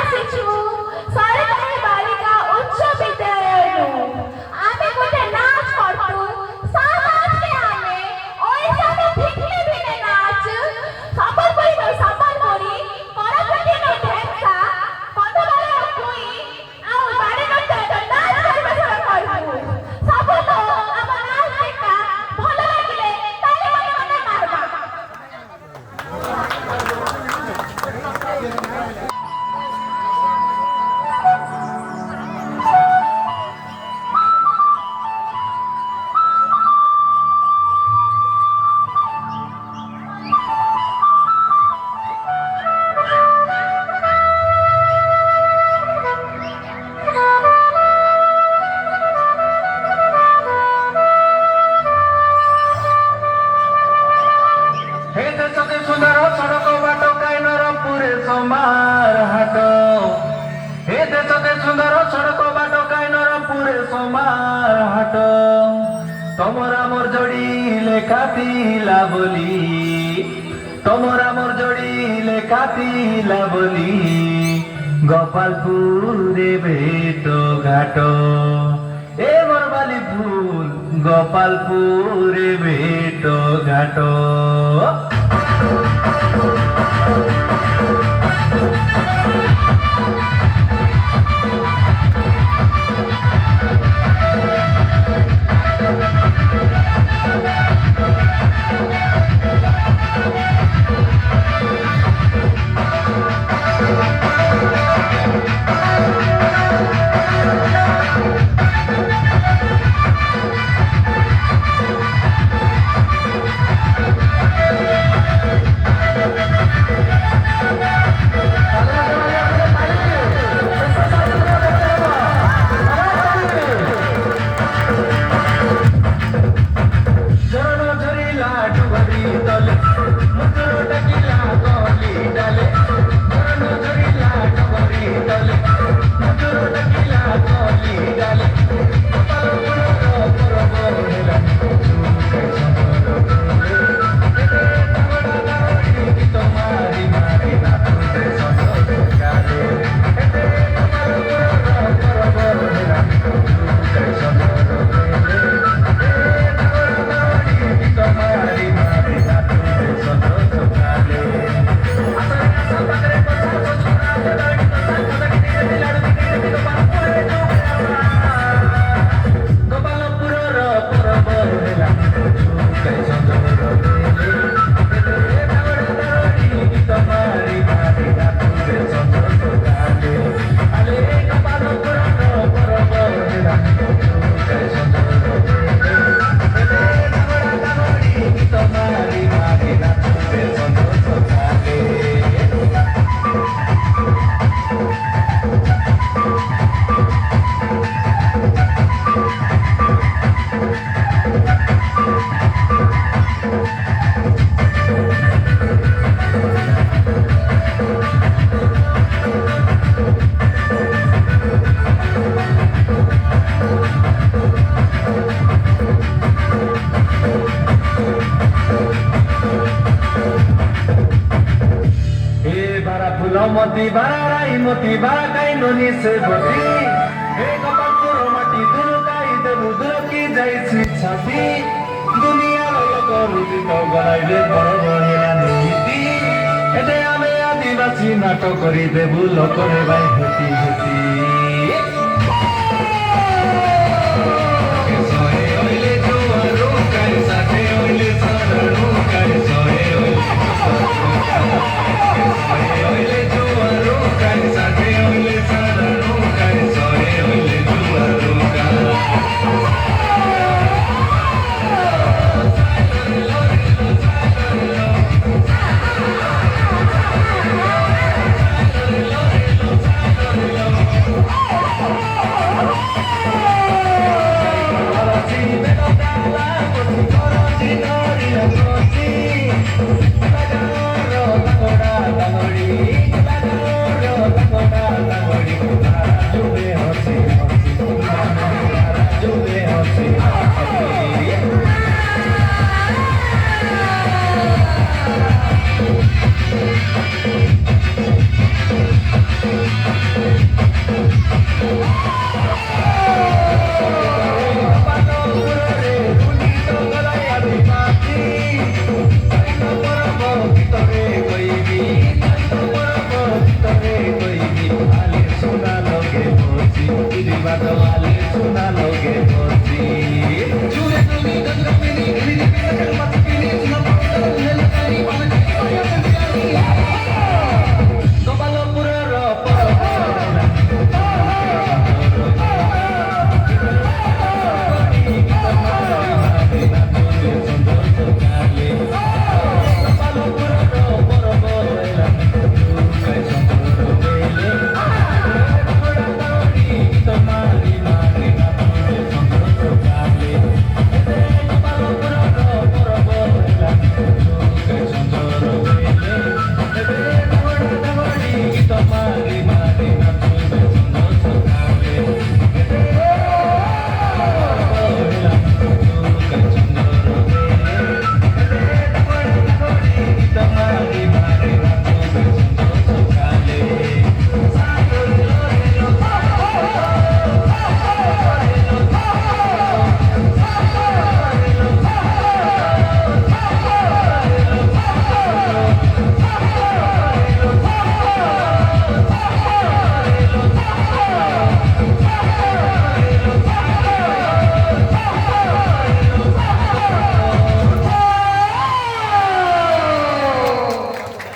ଆସିଛୁ ସରକାରୀ ବାଳିକା ଉଚ୍ଚ ବିଦ୍ୟାଳୟରୁ। ଆମେ ଗୋଟେ ନାଚ করতু সাত আজকে ଆମେ ଓଡ଼ିଶା में ঠিকলে দিনে নাচ সম্বলপুরী তো সম্বলপুরী করকটি তো ঢেমসা কন্দমাଳ কুই ଆଉ ବାଡ଼ିନାଟ ତ ନାଚ ପରିବେଷଣ করবু। ସବୁ ତ ଆମ ନାଚ ଦେଖା ଭଲ ଲାଗିଲେ ତାଳି ମାନେ ମାରବା। ସୁନ୍ଦର ସଡ଼କ ବାଟ କାଇନର ପୁରେ ସମାର ହାଟ। ଏ ଦେଶତେ ସୁନ୍ଦର ସଡ଼କ ବାଟ କାଇନର ପୁରେ ସମାର ହାଟ। ତମର ଆମର ଯୋଡ଼ି ଲେଖା ଥିଲା ବୋଲି, ତମର ଆମର ଯୋଡ଼ି ଲେଖା ଥିଲା ବୋଲି ଗୋପାଳପୁରେ ଭେଟ ଘାଟ। এ বরবালি ফুল গোপালপুরে ভেট ঘাট। মতি বারাই মতি বারাই ননি সে বসি হে গোপালপুর মাটি দুলকাই দেবু দুলকি যাইছি ছাতি দুনিয়া লোক রুদিত গলাইলে বড় বড়িয়া নীতি এতে আমি আদিবাসী নাটক করি দেবু লোকরে ভাই হেতি হেতি Soy